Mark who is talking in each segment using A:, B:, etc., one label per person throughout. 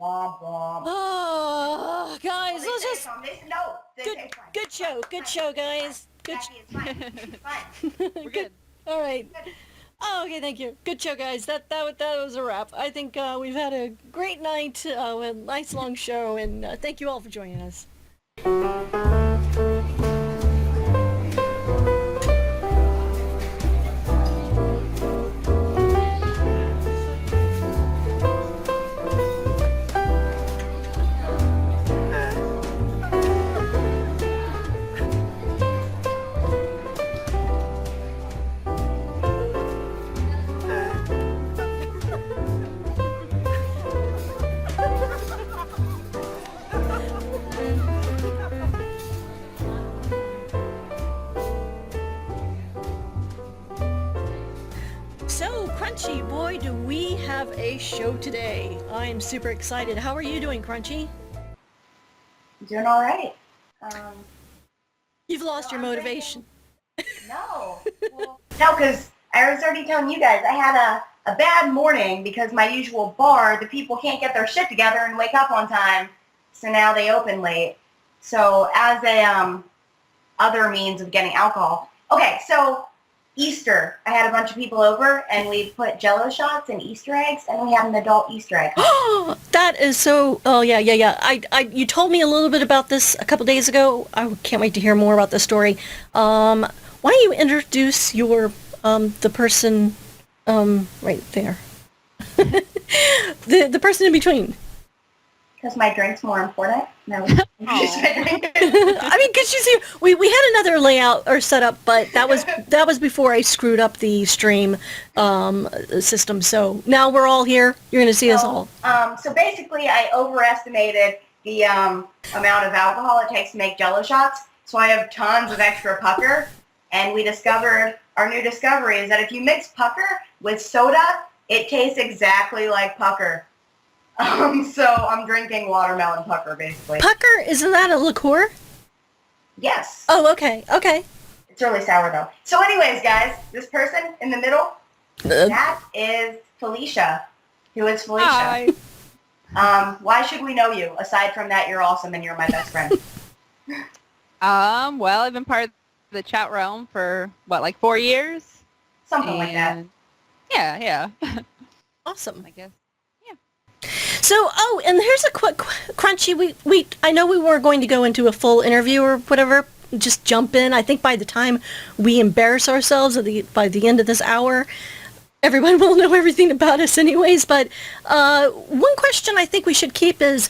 A: Womp womp.
B: Oh, guys,
A: Well,
B: let's
A: this
B: just
A: tastes fine. No, this
B: good,
A: tastes fine.
B: good
A: It's fine.
B: show,
A: It's
B: good
A: fine.
B: show,
A: It's fine.
B: guys. Good,
A: Jackie, it's fine. It's fine.
C: We're
B: good.
C: good.
B: All right.
A: Good.
B: Oh, okay, thank you. Good show, guys. That was a wrap. I think we've had a great night, a nice long show, and thank you all for joining us. So, Crunchy, boy, do we have a show today. I am super excited. How are you doing, Crunchy?
A: Doing all right. Um,
B: You've lost
A: no,
B: your
A: I'm
B: motivation.
A: drinking. No. Well, no, because I was already telling you guys I had a bad morning because my usual bar, the people can't get their shit together and wake up on time, so now they open late. So as a other means of getting alcohol. Okay, so Easter, I had a bunch of people over and we put Jello shots and Easter eggs, and we had an adult Easter egg.
B: Oh, that is so. Oh yeah, yeah, yeah. You told me a little bit about this a couple days ago. I can't wait to hear more about this story. Why don't you introduce your the person right there, the person in between.
A: Because my drink's more important. No.
B: I mean, because you see, we had another layout or setup, but that was before I screwed up the stream system. So now we're all here. You're going to see us all.
A: So basically, I overestimated the amount of alcohol it takes to make Jello shots. So I have tons of extra pucker, and we discovered our new discovery is that if you mix pucker with soda, it tastes exactly like pucker. So I'm drinking watermelon pucker, basically.
B: Pucker, isn't that a liqueur?
A: Yes.
B: Oh, okay, okay.
A: It's really sour, though. So anyways, guys, this person in the middle, that is Felicia. Who is Felicia?
C: Hi.
A: Why should we know you? Aside from that, you're awesome and you're my best friend.
C: Well, I've been part of the chat realm for, like 4 years?
A: Something like that.
C: Yeah.
B: Awesome.
C: I guess.
B: So, and here's a quick Crunchy. I know we were going to go into a full interview or whatever. Just jump in. I think by the time we embarrass ourselves by the end of this hour, everyone will know everything about us anyways. But one question I think we should keep is,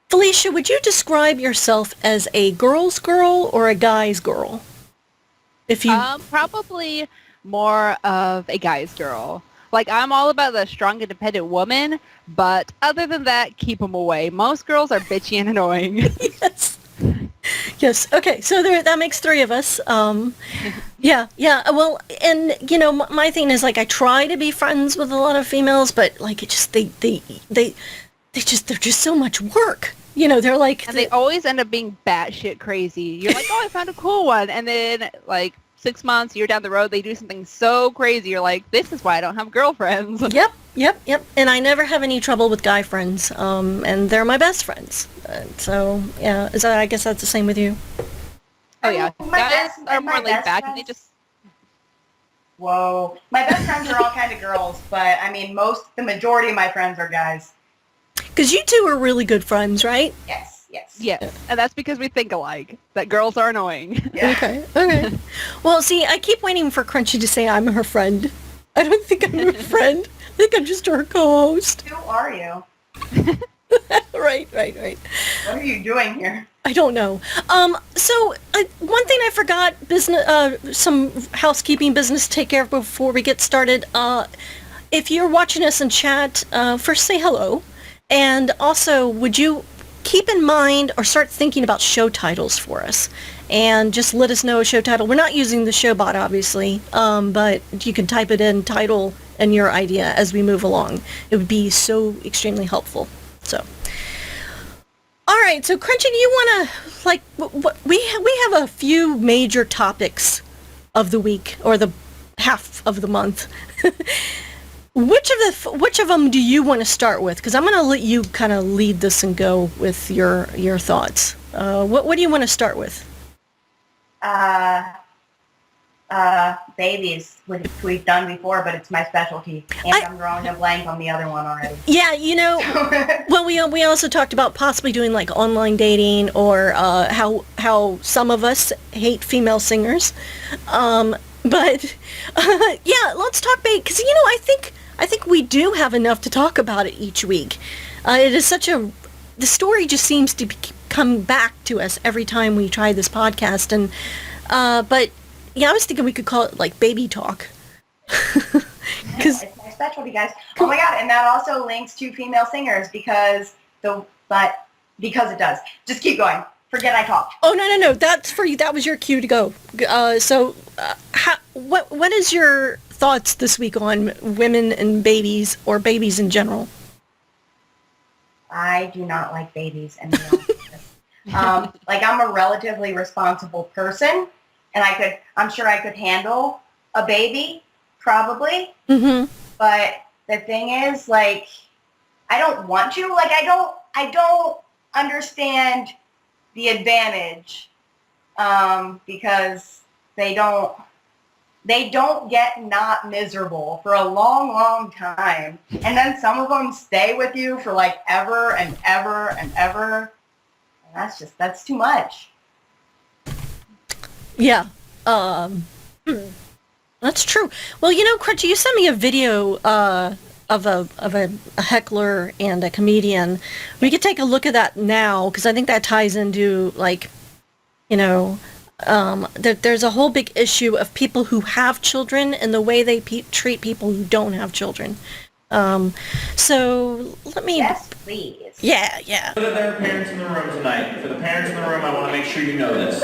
B: Felicia, would you describe yourself as a girl's girl or a guy's girl? If you
C: Probably more of a guy's girl. Like, I'm all about the strong, independent woman, but other than that, keep them away. Most girls are bitchy and annoying.
B: Yes. Yes. Okay. So that makes three of us. Yeah. Well, and my thing is like I try to be friends with a lot of females, but like it just they're just so much work. They're like,
C: And they always end up being batshit crazy. You're like, oh, I found a cool one, and then like 6 months, you're down the road, they do something so crazy. You're like, this is why I don't have girlfriends.
B: Yep. And I never have any trouble with guy friends. And they're my best friends. So yeah, I guess that's the same with you.
C: Oh yeah, guys are more laid back, and they just.
A: Whoa, my best friends are all kind of girls, but I mean, the majority of my friends are guys.
B: Because you two are really good friends, right?
A: Yes.
C: Yes, and that's because we think alike. That girls are annoying.
A: Yeah.
B: Okay. Well, see, I keep waiting for Crunchy to say I'm her friend. I don't think I'm her friend. I think I'm just her co-host.
A: Who are you?
B: Right.
A: What are you doing here?
B: I don't know. So one thing I forgot, some housekeeping business to take care of before we get started. If you're watching us in chat, first say hello. And also, would you keep in mind or start thinking about show titles for us, and just let us know a show title. We're not using the show bot, obviously, but you can type it in, title, and your idea as we move along. It would be so extremely helpful. So, all right. So, Crunchy, do you want to we have a few major topics of the week or the half of the month. Which of them do you want to start with? Because I'm going to let you kind of lead this and go with your thoughts. What do you want to start with?
A: Babies, which we've done before, but it's my specialty. And I'm drawing a blank on the other one already.
B: Yeah, well, we also talked about possibly doing like online dating, or how some of us hate female singers. But yeah, let's talk baby, because I think we do have enough to talk about it each week. It is the story just seems to come back to us every time we try this podcast, and but yeah, I was thinking we could call it like baby talk.
A: It's my specialty, guys. Oh my god, and that also links to female singers because it does. Just keep going. Forget I talked.
B: Oh no, that's for you. That was your cue to go. What is your thoughts this week on women and babies, or babies in general?
A: I do not like babies, and like I'm a relatively responsible person, and I'm sure I could handle a baby, probably. Mm-hmm. But the thing is, like, I don't want to. Like, I don't understand the advantage, because they don't get not miserable for a long, long time. And then some of them stay with you for like ever and ever and ever. And that's too much.
B: Yeah. That's true. Well, Crunchy, you sent me a video of a heckler and a comedian. We could take a look at that now, because I think that ties into, like, there's a whole big issue of people who have children and the way they treat people who don't have children. So let me...
A: Yes, please.
B: Yeah.
D: Whether there are parents in the room tonight, for the parents in the room, I want to make sure you know this.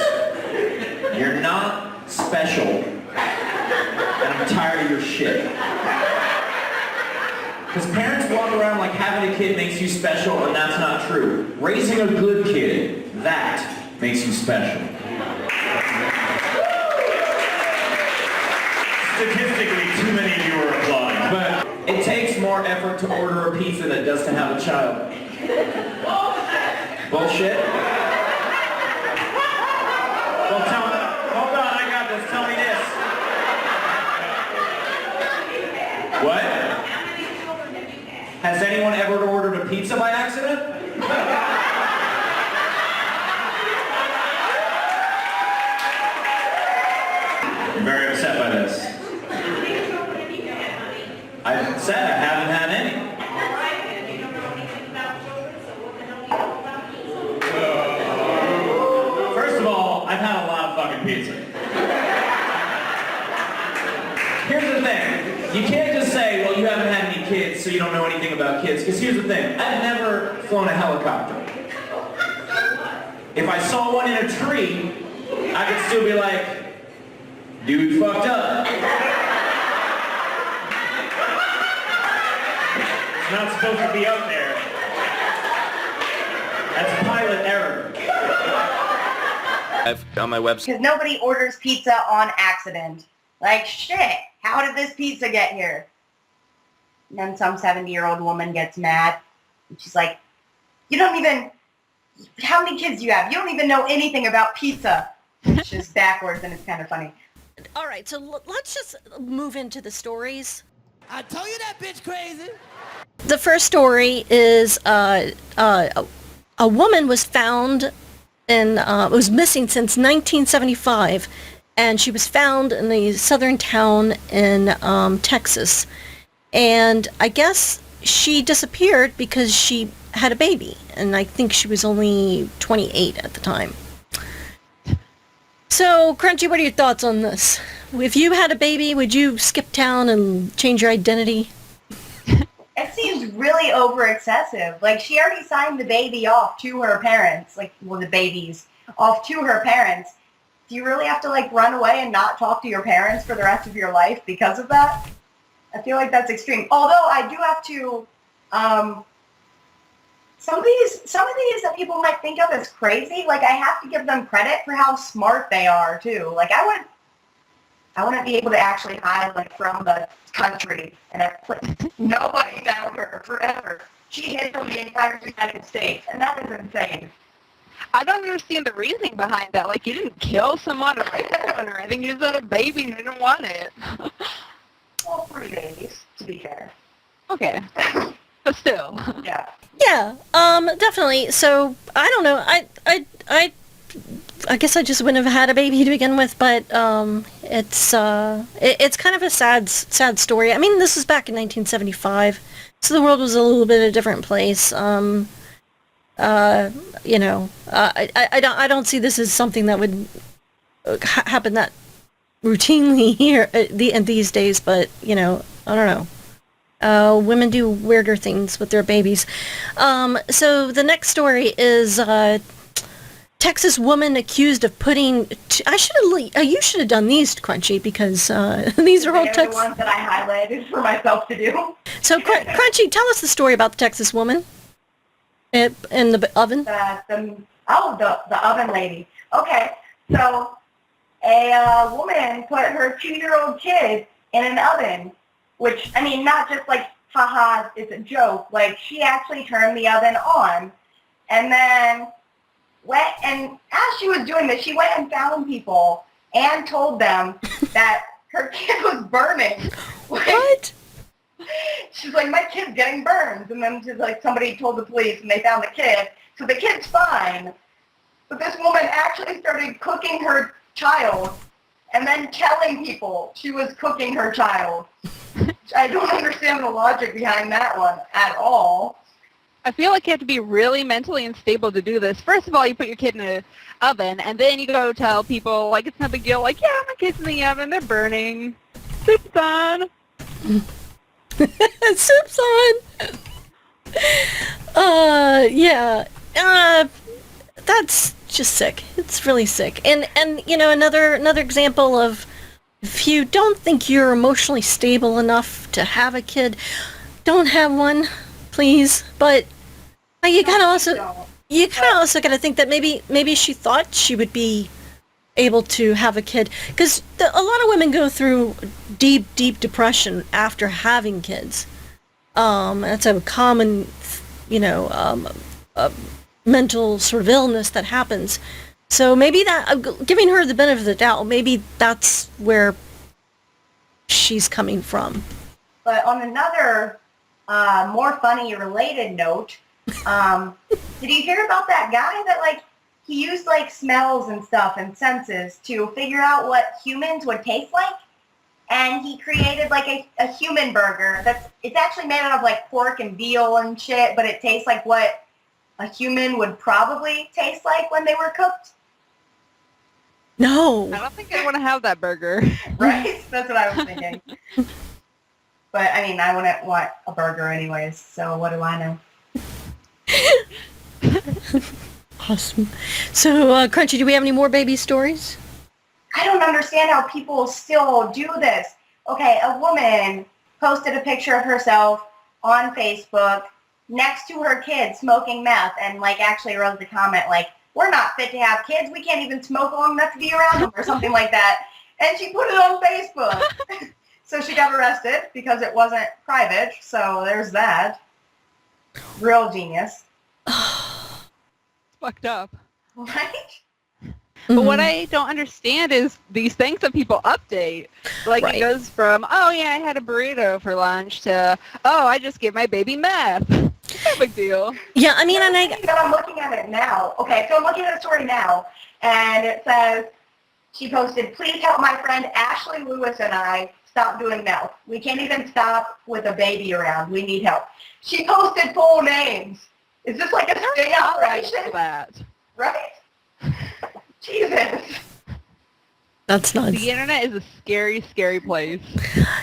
D: You're not special, and I'm tired of your shit. Because parents walk around like having a kid makes you special, and that's not true. Raising a good kid, that makes you special. Statistically, too many of you are applauding, but it takes more effort to order a pizza than it does to have a child. Bullshit? Well, hold on, I got this. Tell me this. What? Has anyone ever ordered a pizza by accident? I'm very upset by this. I said I haven't had any. First of all, I've had a lot of fucking pizza. Here's the thing. You can't just say, well, you haven't had any kids, so you don't know anything about kids. Because here's the thing. I've never flown a helicopter. If I saw one in a tree, I could still be like, dude fucked up. It's not supposed to be up there. That's pilot error.
E: I've on my website.
A: Because nobody orders pizza on accident. Like, shit, how did this pizza get here? And then some 70-year-old woman gets mad. And she's like, how many kids do you have? You don't even know anything about pizza. It's just backwards, and it's kind of funny.
B: All right, so let's just move into the stories.
F: I told you that bitch crazy.
B: The first story is a woman was found was missing since 1975, and she was found in the southern town in Texas. And I guess she disappeared because she had a baby, and I think she was only 28 at the time. So, Crunchy, what are your thoughts on this? If you had a baby, would you skip town and change your identity?
A: It seems really over-excessive. Like, she already signed the baby off to her parents. Like, well, the babies off to her parents. Do you really have to, like, run away and not talk to your parents for the rest of your life because of that? I feel like that's extreme. Although I do have to, some of these that people might think of as crazy, like, I have to give them credit for how smart they are, too. Like, I I wouldn't be able to actually hide like from the country and have put nobody found her forever. She hid from the entire United States, and that is insane.
C: I don't understand the reasoning behind that. Like, you didn't kill someone or rape someone or anything. You just had a baby and you didn't want it.
A: Well, 3 babies, to be fair.
C: Okay. But still.
A: Yeah.
B: Yeah, definitely. So, I don't know. I guess I just wouldn't have had a baby to begin with, but it's kind of a sad story. I mean, this was back in 1975, so the world was a little bit a different place. I don't see this as something that would happen that routinely here in these days, but I don't know. Women do weirder things with their babies. So the next story is Texas woman accused of putting. You should have done these, Crunchy, because these are all
A: They're
B: Texas.
A: the ones that I highlighted for myself to do.
B: So Crunchy, tell us the story about the Texas woman in the oven.
A: The oven lady. Okay, so a woman put her 2-year-old kid in an oven, which, I mean, not just like, haha, it's a joke. Like, she actually turned the oven on, and then and as she was doing this, she went and found people and told them that her kid was burning.
B: What?
A: She's like, my kid's getting burned. And then she's like, somebody told the police and they found the kid. So the kid's fine. But this woman actually started cooking her child and then telling people she was cooking her child. I don't understand the logic behind that one at all.
C: I feel like you have to be really mentally unstable to do this. First of all, you put your kid in an oven, and then you go tell people, like, it's no big deal. Like, yeah, my kid's in the oven. They're burning. Soup's on.
B: Soup's on. Yeah. That's just sick. It's really sick. And another example of, if you don't think you're emotionally stable enough to have a kid, don't have one, please. But you kind of also got to think that maybe she thought she would be able to have a kid, because a lot of women go through deep depression after having kids. That's a common, mental sort of illness that happens. So maybe that, giving her the benefit of the doubt, maybe that's where she's coming from.
A: But on another more funny related note, did you hear about that guy that, like, he used, like, smells and stuff and senses to figure out what humans would taste like? And he created, like, a human burger it's actually made out of, like, pork and veal and shit, but it tastes like what a human would probably taste like when they were cooked.
B: No.
C: I don't think I want to have that burger.
A: Right? That's what I was thinking. But, I mean, I wouldn't want a burger anyways, so what do I know?
B: Awesome. So, Crunchy, do we have any more baby stories?
A: I don't understand how people still do this. Okay, a woman posted a picture of herself on Facebook next to her kid smoking meth and, like, actually wrote the comment, like, we're not fit to have kids. We can't even smoke long enough to be around them, or something like that. And she put it on Facebook. So she got arrested because it wasn't private. So there's that. Real genius.
C: Fucked up.
A: Right?
C: But what I don't understand is these things that people update. Like,
B: Right.
C: It goes from, oh, yeah, I had a burrito for lunch to, oh, I just gave my baby meth. It's no big deal.
B: Yeah, I mean,
A: But I'm looking at it now. Okay, so I'm looking at the story now, and it says, she posted, please help my friend Ashley Lewis and I stop doing meth. We can't even stop with a baby around. We need help. She posted full names. Is this like a sting operation?
C: That.
A: Right? Jesus.
B: that's nuts.
C: The internet is a scary, scary place.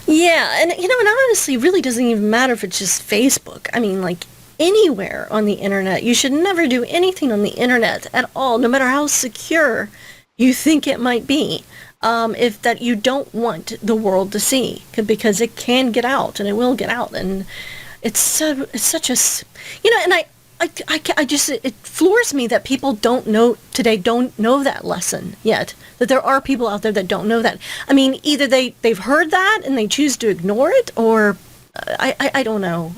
B: Yeah, and and honestly, it really doesn't even matter if it's just Facebook. I mean, like, anywhere on the internet. You should never do anything on the internet at all, no matter how secure you think it might be, if that you don't want the world to see, because it can get out, and it will get out, and it's such a, and it floors me that people don't know that lesson yet. That there are people out there that don't know that. I mean, either they've heard that and they choose to ignore it, or I don't know.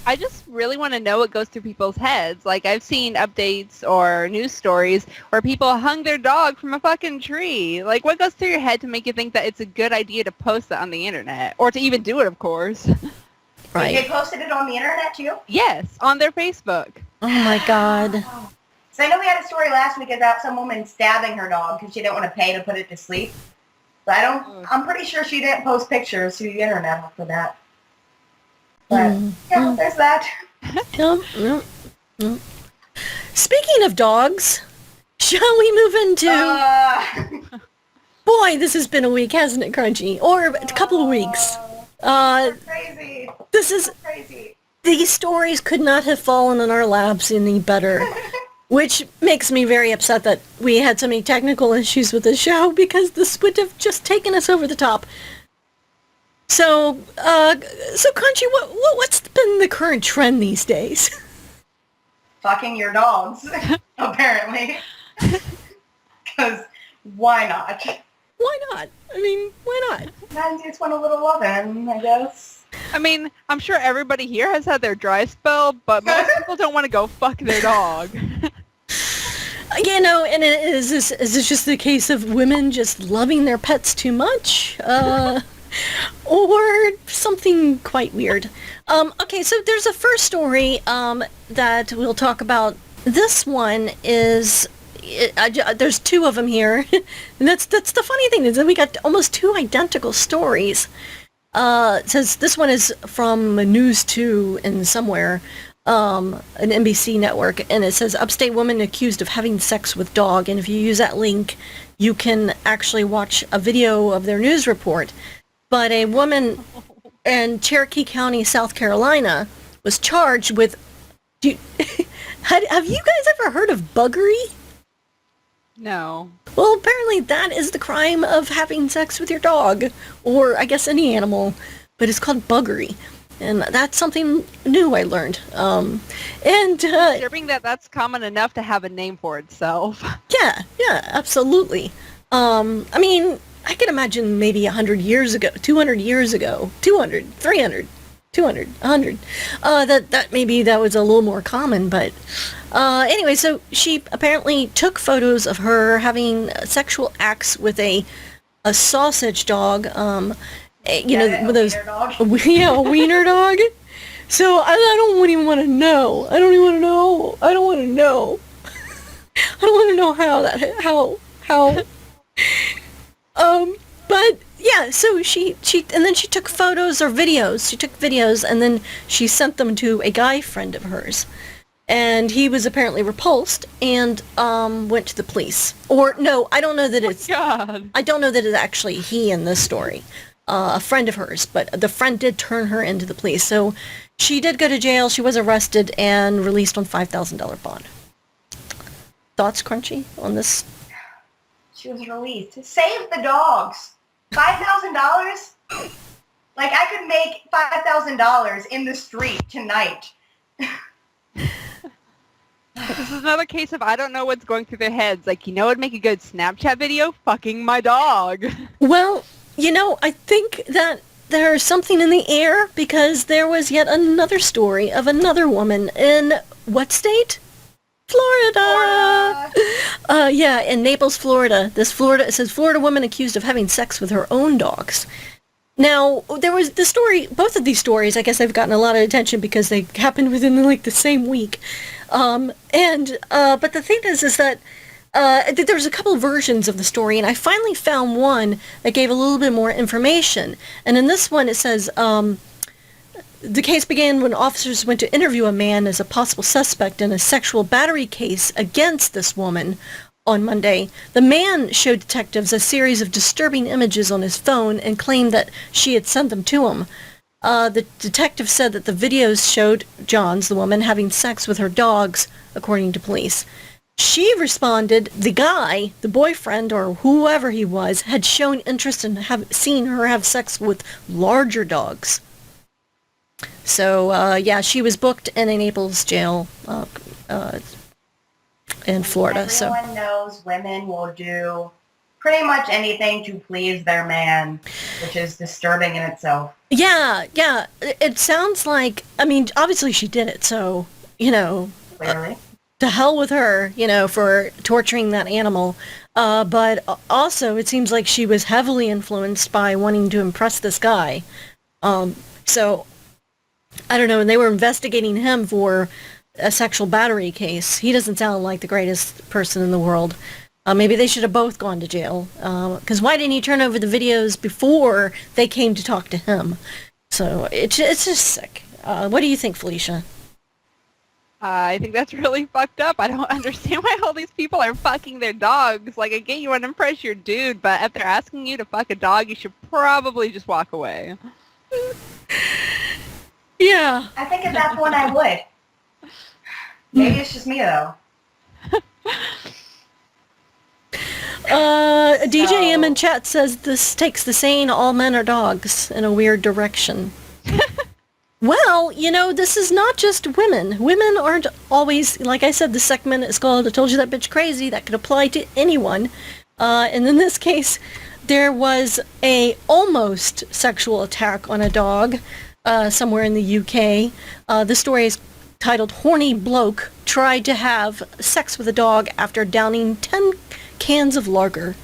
C: I just really want to know what goes through people's heads. Like, I've seen updates or news stories where people hung their dog from a fucking tree. Like, what goes through your head to make you think that it's a good idea to post that on the internet? Or to even do it, of course.
B: Right.
A: They posted it on the internet too?
C: Yes, on their Facebook.
B: Oh my God.
A: So I know we had a story last week about some woman stabbing her dog because she didn't want to pay to put it to sleep. But I'm pretty sure she didn't post pictures to the internet after that. But yeah, there's that.
B: Yep. Speaking of dogs, shall we move into... Boy, this has been a week, hasn't it, Crunchy? Or a couple of weeks.
A: Crazy.
B: This is...
A: Crazy.
B: These stories could not have fallen in our laps any better. Which makes me very upset that we had so many technical issues with the show, because this would have just taken us over the top. So Crunchy, what's been the current trend these days?
A: Fucking your dogs, apparently. Because why not?
B: Why not? I mean, why not?
A: And just want a little loving, I guess.
C: I mean, I'm sure everybody here has had their dry spell, but most people don't want to go fuck their dog.
B: You know, and is this just the case of women just loving their pets too much? Or something quite weird. Okay, so there's a first story that we'll talk about. This one is... there's two of them here. And that's the funny thing, is that we got almost two identical stories. It says this one is from News 2 in somewhere, an NBC network, and it says upstate woman accused of having sex with dog. And if you use that link, you can actually watch a video of their news report. But a woman in Cherokee County, South Carolina, was charged with... have you guys ever heard of buggery?
C: No.
B: Well, apparently that is the crime of having sex with your dog, or I guess any animal, but it's called buggery. And that's something new I learned.
C: Disturbing that's common enough to have a name for itself.
B: Yeah, absolutely. I mean, I can imagine maybe 100 years ago, 200 years ago, 200, 300, 200, 100, that maybe that was a little more common, but anyway, so she apparently took photos of her having sexual acts with a sausage dog, with those, a wiener dog. So I don't even want to know. I don't want to know how. But yeah, so she and then she took photos or videos. She took videos and then she sent them to a guy friend of hers. And he was apparently repulsed and went to the police. Or no, I don't know that it's...
C: God.
B: I don't know that it's actually he in this story. A friend of hers, but the friend did turn her into the police. So she did go to jail. She was arrested and released on $5,000 bond. Thoughts, Crunchy, on this?
A: She was released. Save the dogs. $5,000? Like, I could make $5,000 in the street tonight.
C: This is another case of I don't know what's going through their heads. Like, it'd make a good Snapchat video? Fucking my dog.
B: Well, I think that there's something in the air, because there was yet another story of another woman in what state? Florida. Yeah, in Naples, Florida. It says Florida woman accused of having sex with her own dogs. Now, there was the story, both of these stories, I guess they've gotten a lot of attention because they happened within the same week. But the thing is that there was a couple of versions of the story, and I finally found one that gave a little bit more information. And in this one, it says, the case began when officers went to interview a man as a possible suspect in a sexual battery case against this woman on Monday. The man showed detectives a series of disturbing images on his phone and claimed that she had sent them to him. The detective said that the videos showed Johns, the woman, having sex with her dogs, according to police. She responded the guy, the boyfriend, or whoever he was, had shown interest in seeing her have sex with larger dogs. So, yeah, she was booked in a Naples jail in Florida. So
A: Everyone knows women will do pretty much anything to please their man, which is disturbing in itself.
B: yeah, yeah, it sounds like, I mean, obviously she did it, so, you know,
A: Clearly.
B: to hell with her, you know, for torturing that animal. But also, it seems like she was heavily influenced by wanting to impress this guy. So, I don't know, and they were investigating him for a sexual battery case. He doesn't sound like the greatest person in the world. Maybe they should have both gone to jail. Because why didn't he turn over the videos before they came to talk to him? So, it's just sick. What do you think, Felicia?
C: I think that's really fucked up. I don't understand why all these people are fucking their dogs. Like, I get you want to impress your dude, but if they're asking you to fuck a dog, you should probably just walk away.
B: Yeah.
A: I think at that point I would. Maybe it's just me, though.
B: DJ M in chat says this takes the saying all men are dogs in a weird direction. Well, you know, this is not just women. Women aren't always, like I said, the segment is called I Told You That Bitch Crazy. That could apply to anyone. And in this case, there was a almost sexual attack on a dog somewhere in the UK. The story is titled Horny Bloke Tried to Have Sex with a Dog After Downing 10 Cans of Lager.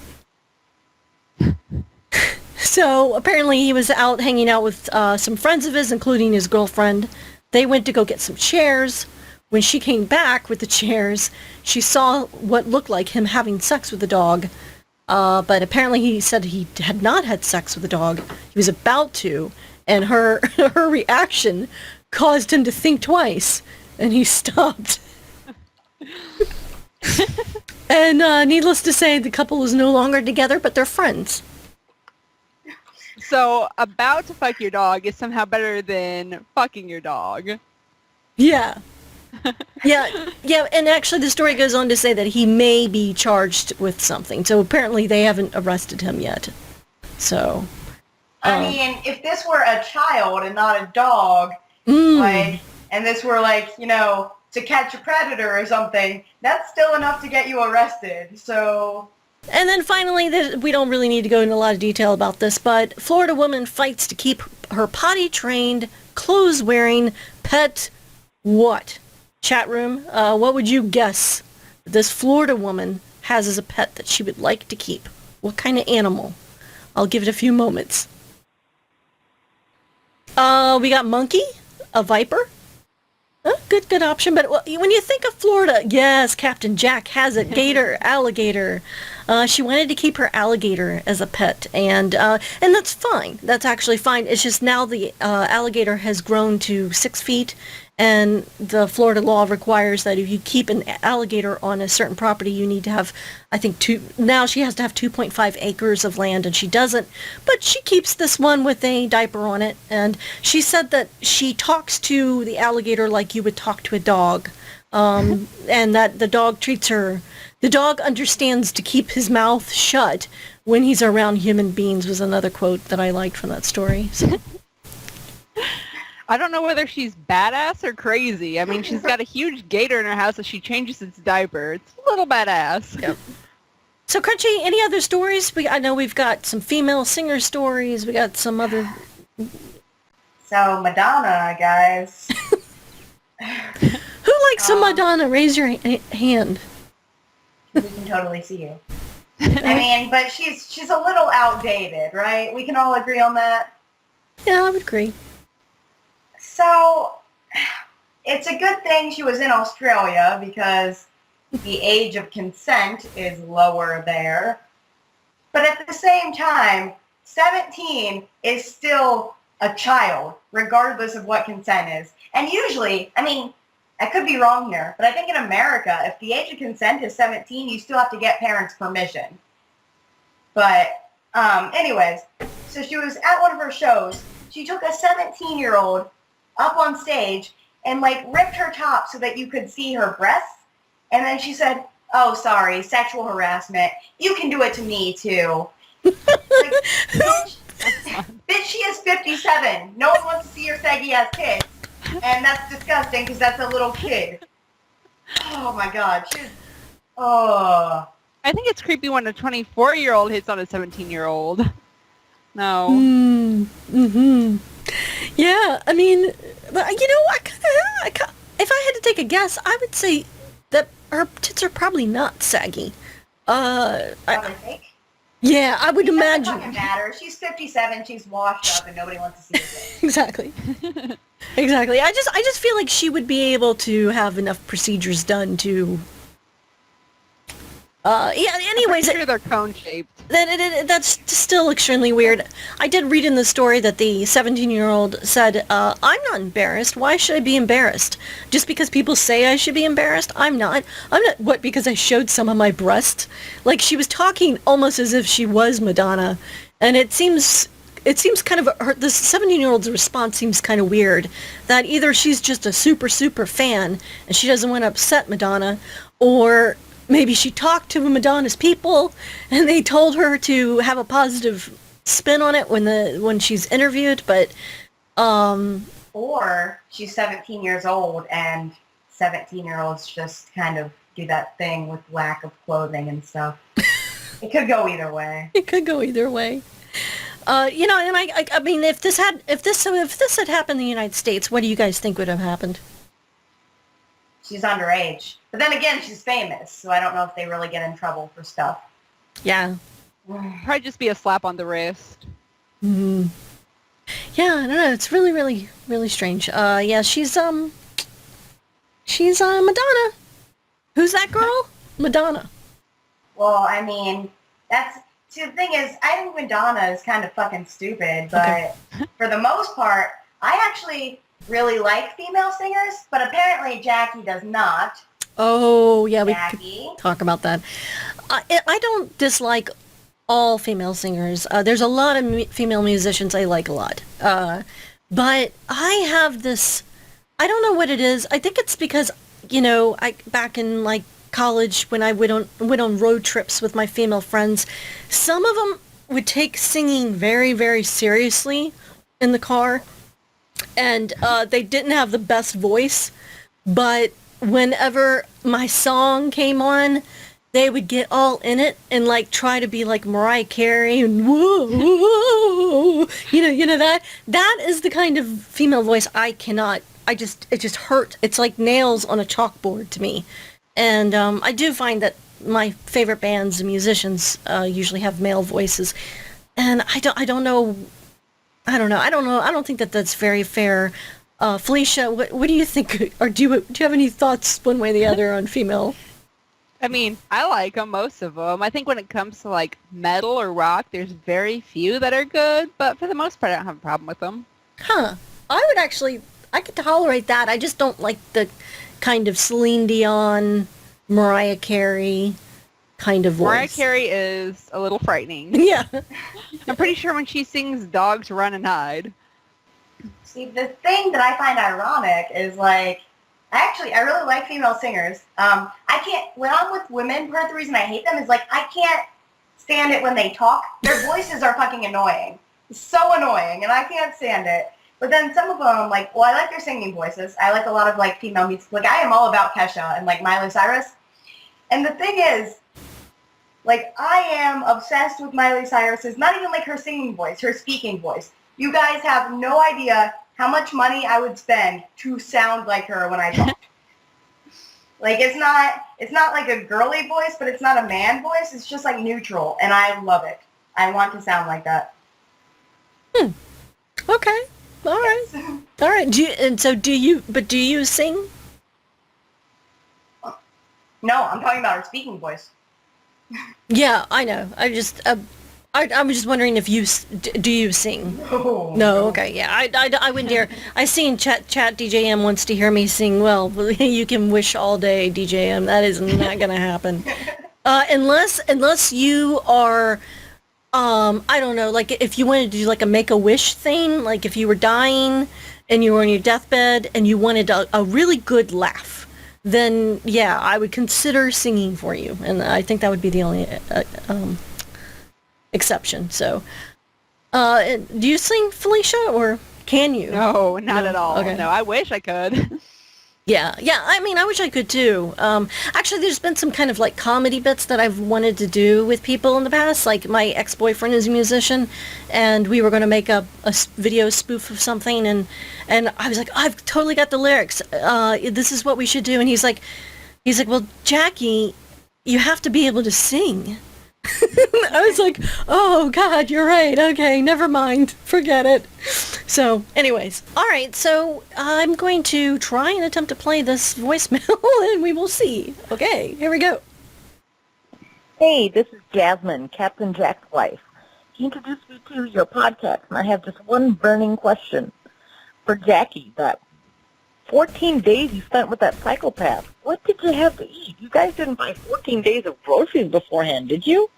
B: So apparently he was out hanging out with some friends of his, including his girlfriend. They went to go get some chairs. When she came back with the chairs, she saw what looked like him having sex with the dog. But apparently he said he had not had sex with the dog. He was about to, and her reaction caused him to think twice, and he stopped. And needless to say, the couple is no longer together, but they're friends.
C: So, about to fuck your dog is somehow better than fucking your dog.
B: Yeah. Yeah, and actually the story goes on to say that he may be charged with something. So apparently they haven't arrested him yet. So.
A: I mean, if this were a child and not a dog, like, and this were like, you know, To Catch a Predator or something, that's still enough to get you arrested. So.
B: And then finally, we don't really need to go into a lot of detail about this, but Florida woman fights to keep her potty-trained, clothes-wearing pet what? Chat room, what would you guess this Florida woman has as a pet that she would like to keep? What kind of animal? I'll give it a few moments. We got monkey, a viper. Good option. But when you think of Florida, yes, Captain Jack has it. Gator, alligator. She wanted to keep her alligator as a pet, and that's fine. That's actually fine. It's just now the alligator has grown to 6 feet, and the Florida law requires that if you keep an alligator on a certain property, you need to have, I think, now she has to have 2.5 acres of land, and she doesn't. But she keeps this one with a diaper on it, and she said that she talks to the alligator like you would talk to a dog, and that the dog treats her. The dog understands to keep his mouth shut when he's around human beings was another quote that I liked from that story. So.
C: I don't know whether she's badass or crazy. I mean, she's got a huge gator in her house that she changes its diaper. It's a little badass.
B: Yep. So, Crunchy, any other stories? I know we've got some female singer stories. We got some other...
A: So, Madonna, guys.
B: Who likes some Madonna? Raise your hand.
A: We can totally see you. I mean, but she's a little outdated, right? We can all agree on that?
B: Yeah, I would agree.
A: So, it's a good thing she was in Australia because the age of consent is lower there. But at the same time, 17 is still a child, regardless of what consent is. And usually, I mean, I could be wrong here, but I think in America, if the age of consent is 17, you still have to get parents' permission. But anyways, so she was at one of her shows. She took a 17-year-old up on stage and like ripped her top so that you could see her breasts. And then she said, "Oh, sorry, sexual harassment. You can do it to me too." Like, bitch, Bitch, she is 57. No one wants to see your saggy ass tits. And that's disgusting because that's a little kid. Oh my god. Oh.
C: I think it's creepy when a 24-year-old hits on a 17-year-old. No.
B: Mm-hmm. Yeah, I mean, but if I had to take a guess, I would say that her tits are probably not saggy.
A: Probably fake.
B: Yeah, I would
A: It doesn't
B: imagine.
A: fucking matter. She's 57. She's washed up, and nobody wants to see her tits.
B: Exactly. Exactly. I just feel like she would be able to have enough procedures done to. Yeah. Anyways,
C: I'm sure they're cone shaped.
B: that's still extremely weird. I did read in the story that the 17-year-old said, "I'm not embarrassed. Why should I be embarrassed? Just because people say I should be embarrassed? I'm not. I'm not. What? Because I showed some of my breast? Like she was talking almost as if she was Madonna, and it seems kind of this 17-year-old's response seems kind of weird. That either she's just a super fan and she doesn't want to upset Madonna, or maybe she talked to Madonna's people and they told her to have a positive spin on it when she's interviewed, but
A: or she's 17 years old and 17-year-olds just kind of do that thing with lack of clothing and stuff. It could go either way.
B: It could go either way. And I mean, if this had happened in the United States, what do you guys think would have happened?
A: She's underage. But then again, she's famous, so I don't know if they really get in trouble for stuff.
B: Yeah.
C: Probably just be a slap on the wrist.
B: Mm-hmm. Yeah, I don't know. It's really, really, really strange. Yeah, she's Madonna. Who's that girl? Madonna.
A: Well, I mean, see, the thing is, I think Madonna is kind of fucking stupid, but for the most part, I actually really like female singers, but apparently Jackie does not.
B: Oh, yeah, we
A: Jackie.
B: could talk about that. I don't dislike all female singers. There's a lot of female musicians I like a lot. But I have this, I don't know what it is. I think it's because, back in like college when I went on road trips with my female friends, some of them would take singing very, very seriously in the car. And they didn't have the best voice, but whenever my song came on, they would get all in it and like try to be like Mariah Carey and whoa, whoa. That is the kind of female voice I cannot. It just hurt. It's like nails on a chalkboard to me. And I do find that my favorite bands and musicians usually have male voices, and I don't know. I don't think that that's very fair. Felicia, what do you think? Or do you have any thoughts one way or the other on female?
C: I mean, I like them, most of them. I think when it comes to like metal or rock, there's very few that are good, but for the most part, I don't have a problem with them.
B: Huh. I could tolerate that. I just don't like the kind of Celine Dion, Mariah Carey kind of voice.
C: Mariah Carey is a little frightening.
B: Yeah.
C: I'm pretty sure when she sings Dogs Run and Hide.
A: See, the thing that I find ironic is like, I really like female singers. When I'm with women, part of the reason I hate them is like, I can't stand it when they talk. Their voices are fucking annoying. It's so annoying, and I can't stand it. But then some of them, I like their singing voices. I like a lot of like female music. Like I am all about Kesha and like Miley Cyrus. And the thing is, like I am obsessed with Miley Cyrus's, not even like her singing voice, her speaking voice. You guys have no idea how much money I would spend to sound like her when I talk. Like it's not like a girly voice, but it's not a man voice. It's just like neutral, and I love it. I want to sound like that.
B: Okay. All right. All right. Do you sing?
A: No, I'm talking about her speaking voice.
B: Yeah, I know. I was just wondering if do you sing? No. Okay. Yeah. I wouldn't dare. I seen chat DJM wants to hear me sing. Well, you can wish all day, DJM. That is not gonna happen. Unless you are. I don't know, like if you wanted to do like a Make-A-Wish thing, like if you were dying and you were on your deathbed and you wanted a really good laugh, then yeah, I would consider singing for you. And I think that would be the only exception. So, Do you sing, Felicia, or can you?
C: No, not
B: No?
C: at all.
B: Okay.
C: No, I wish I could.
B: Yeah, I mean, I wish I could too. Actually, there's been some kind of like comedy bits that I've wanted to do with people in the past. Like my ex-boyfriend is a musician, and we were going to make a video spoof of something, and I was like, I've totally got the lyrics. This is what we should do. And he's like, well, Jackie, you have to be able to sing. I was like, oh God, you're right. Okay, never mind. Forget it. So, anyways. All right, so I'm going to try and attempt to play this voicemail, and we will see. Okay, here we go.
E: Hey, this is Jasmine, Captain Jack's wife. He introduced me to your podcast, and I have just one burning question. For Jackie, that 14 days you spent with that psychopath, what did you have to eat? You guys didn't buy 14 days of groceries beforehand, did you?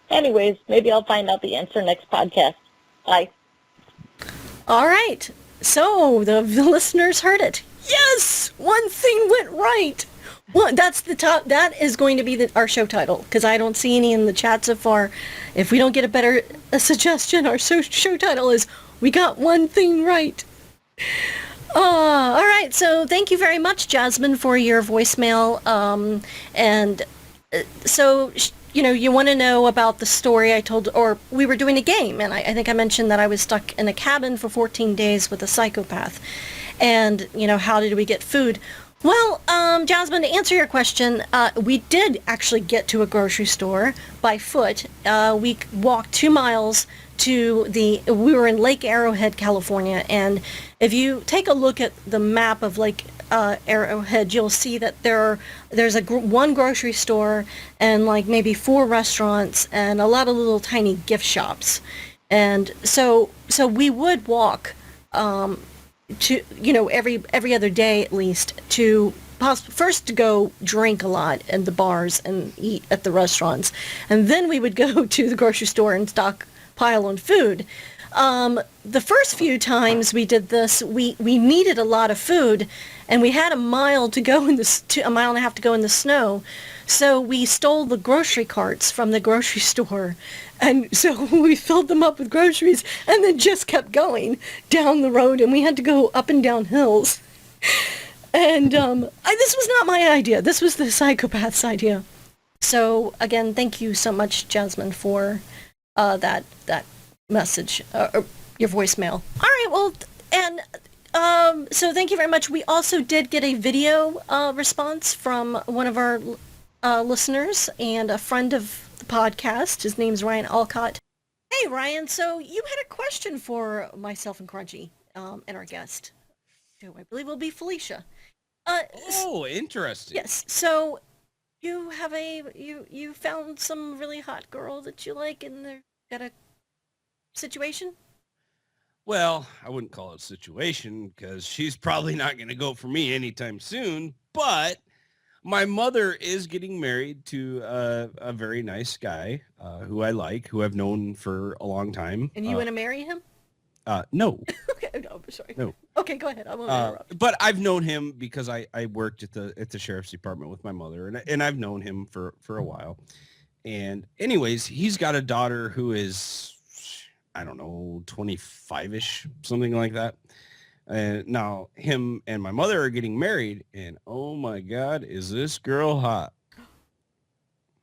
E: Anyways, maybe I'll find out the answer next podcast. Bye.
B: All right, so the listeners heard it. Yes, one thing went right. Well, that's the top. That is going to be our show title, because I don't see any in the chat so far. If we don't get a suggestion, our show title is "We Got One Thing Right." All right, so thank you very much, Jasmine, for your voicemail. So, you want to know about the story I told, or we were doing a game, and I think I mentioned that I was stuck in a cabin for 14 days with a psychopath. And, how did we get food? Well, Jasmine, to answer your question, we did actually get to a grocery store by foot. We walked 2 miles we were in Lake Arrowhead, California, and if you take a look at the map of Lake Arrowhead, you'll see that there's one grocery store and like maybe 4 restaurants and a lot of little tiny gift shops. And so we would walk to every other day at least to first to go drink a lot in the bars and eat at the restaurants, and then we would go to the grocery store and stockpile on food. The first few times we did this, we needed a lot of food, and we had a mile and a half to go in the snow. So we stole the grocery carts from the grocery store, and so we filled them up with groceries and then just kept going down the road, and we had to go up and down hills. And this was not my idea. This was the psychopath's idea. So again, thank you so much, Jasmine, for that message, or your voicemail. All right, well, and so thank you very much. We also did get a video response from one of our listeners and a friend of the podcast. His name's Ryan Alcott. Hey, Ryan, so you had a question for myself and Crunchy and our guest, who I believe will be Felicia.
G: Interesting.
B: Yes, so you have you found some really hot girl that you like, and they've got a situation?
G: Well, I wouldn't call it a situation because she's probably not going to go for me anytime soon, but my mother is getting married to a very nice guy who I like, who I've known for a long time.
B: And you want to marry him?
G: No.
B: Okay, no, sorry.
G: No.
B: Okay, go ahead. I won't interrupt.
G: But I've known him because I worked at the sheriff's department with my mother, and I've known him for a while. And anyways, he's got a daughter who is, I don't know, 25-ish, something like that. And now him and my mother are getting married, and oh my God, is this girl hot?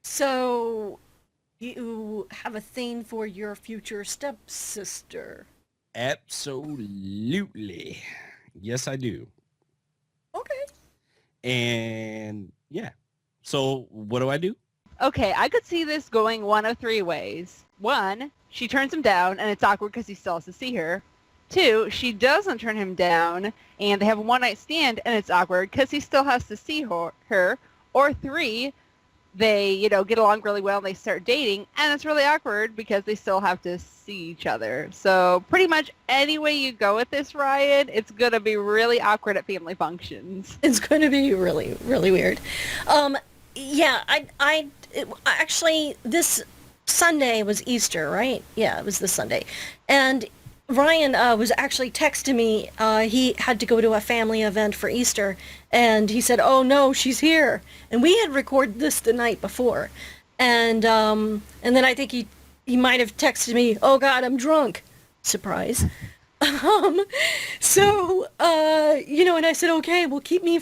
B: So you have a thing for your future stepsister?
G: Absolutely. Yes, I do.
B: Okay.
G: And yeah. So what do I do?
C: Okay, I could see this going one of 3 ways. 1, she turns him down, and it's awkward because he still has to see her. 2, she doesn't turn him down, and they have a one-night stand, and it's awkward because he still has to see her. Or 3, they, get along really well, and they start dating, and it's really awkward because they still have to see each other. So pretty much any way you go with this, Ryan, it's going to be really awkward at family functions.
B: It's going to be really, really weird. Yeah, actually, this Sunday was Easter, right? Yeah, it was this Sunday. And Ryan was actually texting me. He had to go to a family event for Easter, and he said, "Oh no, she's here." And we had recorded this the night before, and then I think he might have texted me, "Oh God, I'm drunk." Surprise. So, and I said, okay, well, keep me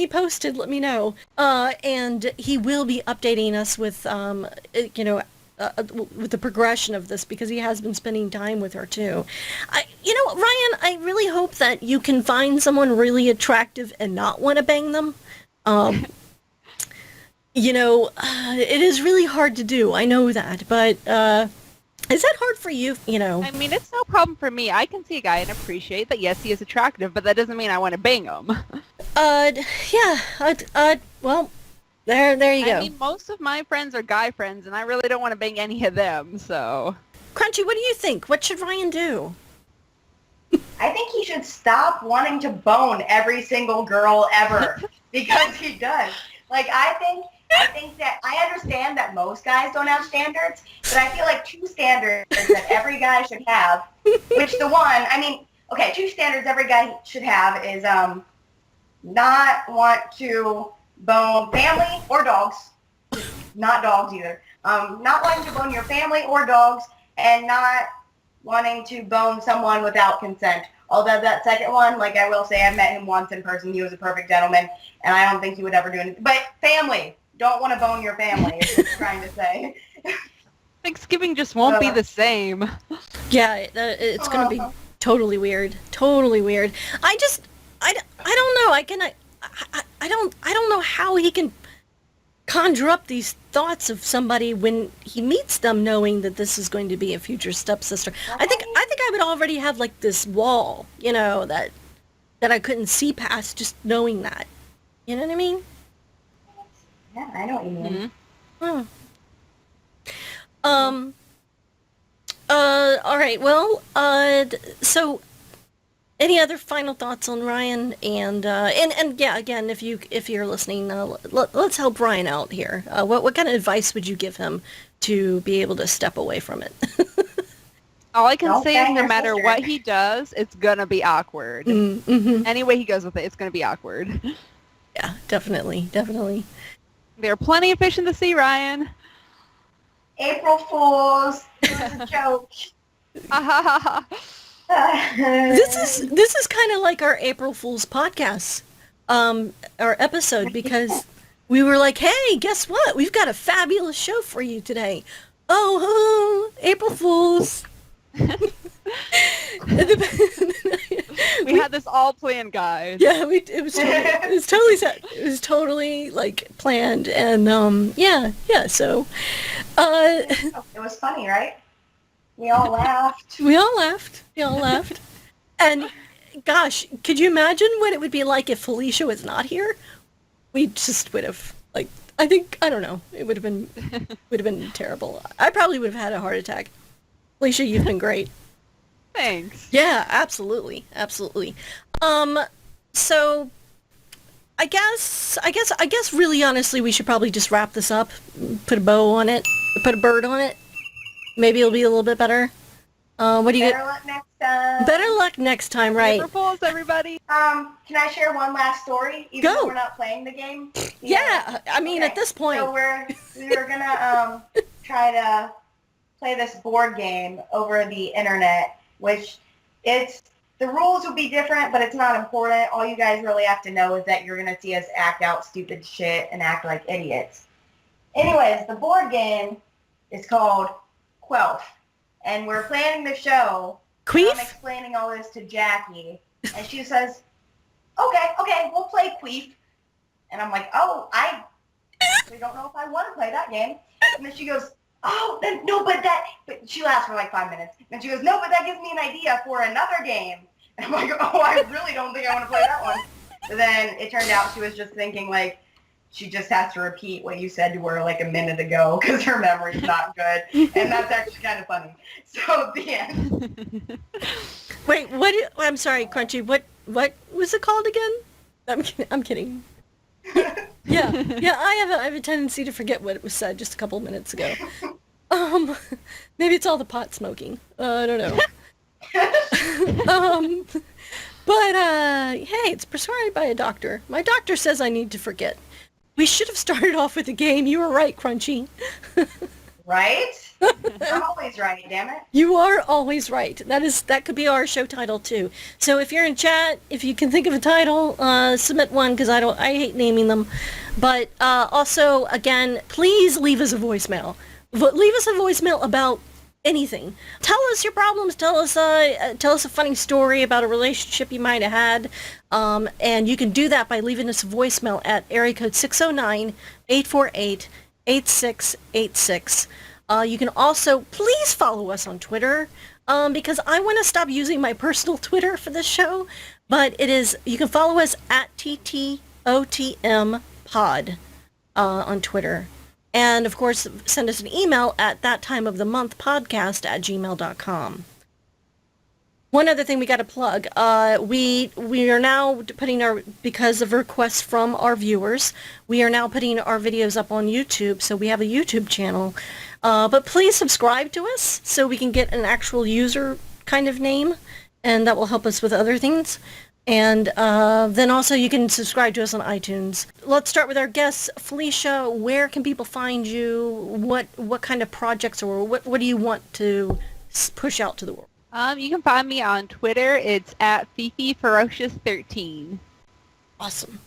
B: posted. Let me know. And he will be updating us with, with the progression of this because he has been spending time with her too. Ryan, I really hope that you can find someone really attractive and not want to bang them. It is really hard to do. I know that, but, is that hard for you?
C: I mean, it's no problem for me. I can see a guy and appreciate that, yes, he is attractive, but that doesn't mean I want to bang him.
B: Well, there you go.
C: I mean, most of my friends are guy friends, and I really don't want to bang any of them, so...
B: Crunchy, what do you think? What should Ryan do?
A: I think he should stop wanting to bone every single girl ever because he does. Like, I think that I understand that most guys don't have standards, but I feel like two standards that every guy should have, two standards every guy should have is not want to bone family or dogs, not dogs either, not wanting to bone your family or dogs, and not wanting to bone someone without consent. Although that second one, like I will say, I met him once in person. He was a perfect gentleman, and I don't think he would ever do anything. But family, don't want to bone your family, is what I'm trying to say.
C: Thanksgiving just won't be the same.
B: Yeah, it's going to be totally weird. Totally weird. I don't know. I don't know how he can conjure up these thoughts of somebody when he meets them knowing that this is going to be a future stepsister. I think I would already have like this wall, that I couldn't see past just knowing that. You know what I mean?
A: Yeah, I know what you mean.
B: Mm-hmm. All right. Well, so any other final thoughts on Ryan? And yeah, again, if you're listening, let's help Ryan out here. What kind of advice would you give him to be able to step away from it?
C: All I can say is no matter what he does, it's going to be awkward.
B: Mm-hmm.
C: Any way he goes with it, it's going to be awkward.
B: Yeah, definitely.
C: There are plenty of fish in the sea, Ryan.
A: April Fools. It was a joke.
B: This is kind of like our April Fool's podcast, our episode, because we were like, hey, guess what? We've got a fabulous show for you today. Oh, April Fools.
C: We had this all planned, guys.
B: Yeah, it was totally like planned, and so
A: it was funny, right? We all laughed.
B: And gosh, could you imagine what it would be like if Felicia was not here? We just would have I don't know. It would have been terrible. I probably would have had a heart attack. Felicia, you've been great.
C: Thanks.
B: Yeah, absolutely. So I guess really honestly we should probably just wrap this up, put a bow on it, put a bird on it. Maybe it'll be a little bit better. What do you
A: Better luck next time.
B: Better luck next time, right?
C: April Fools, everybody.
A: Can I share one last story? Even
B: Go.
A: though we're not playing the game?
B: Yeah, I mean at this point.
A: So we were gonna try to play this board game over the internet, which the rules will be different, but it's not important. All you guys really have to know is that you're gonna see us act out stupid shit and act like idiots. Anyways, the board game is called Quelf, and we're planning the show.
B: Queef?
A: I'm explaining all this to Jackie, and she says, okay, we'll play Queef. And I'm like, oh, I actually don't know if I want to play that game. And then she goes, oh, no, but she lasts for like 5 minutes. And she goes, no, but that gives me an idea for another game. And I'm like, oh, I really don't think I want to play that one. But then it turned out she was just thinking like, she just has to repeat what you said to her like a minute ago because her memory's not good. And that's actually kind of funny. So, the end.
B: Wait, I'm sorry, Crunchy, what was it called again? I'm kidding. Yeah, I have a tendency to forget what it was said just a couple of minutes ago. Maybe it's all the pot smoking. I don't know. But hey, it's prescribed by a doctor. My doctor says I need to forget. We should have started off with a game. You were right, Crunchy.
A: Right? I'm always right, damn it.
B: You are always right. That could be our show title too. So if you're in chat, if you can think of a title, submit one because I hate naming them. But also, again, please leave us a voicemail. Leave us a voicemail about anything. Tell us your problems. Tell us a funny story about a relationship you might have had. And you can do that by leaving us a voicemail at area code 609-848-8686. You can also please follow us on Twitter because I want to stop using my personal Twitter for this show. But you can follow us at TTOTM Pod on Twitter. And, of course, send us an email at thattimeofthemonthpodcast@gmail.com. One other thing we got to plug. We are now because of requests from our viewers, we are now putting our videos up on YouTube, so we have a YouTube channel. But please subscribe to us so we can get an actual user kind of name, and that will help us with other things. And then also you can subscribe to us on iTunes. Let's start with our guests. Felicia, where can people find you? What kind of projects or what do you want to push out to the world?
C: You can find me on Twitter. It's at FifiFerocious13.
B: Awesome.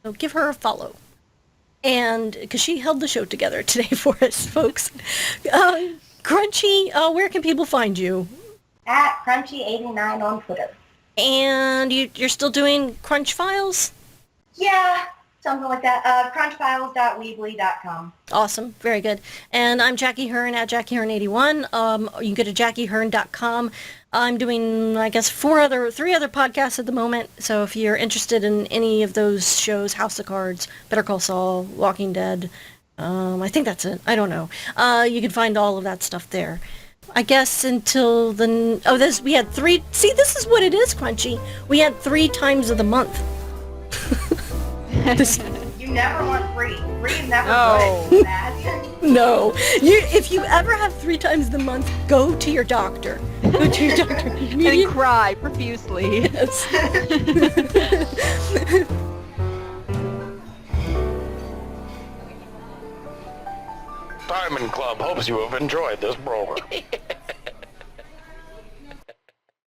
B: So give her a follow. And because she held the show together today for us, folks. Krunchy, where can people find you?
A: At Krunchy89 on Twitter.
B: And you're still doing Crunch Files?
A: Yeah, something like that. Crunchfiles.weebly.com.
B: Awesome. Very good. And I'm Jackie Hearn at JackieHearn81. You can go to JackieHearn.com. I'm doing, I guess, three other podcasts at the moment. So if you're interested in any of those shows, House of Cards, Better Call Saul, Walking Dead, I think that's it. I don't know. You can find all of that stuff there. I guess until we had 3. See, this is what it is, Crunchy. We had 3 times of the month.
A: You never want free. Free is never
C: No.
A: good. Bad.
B: No. If you ever have 3 times the month, go to your doctor. Go to your doctor.
C: And cry profusely.
B: Yes.
H: Diamond Club hopes you have enjoyed this program.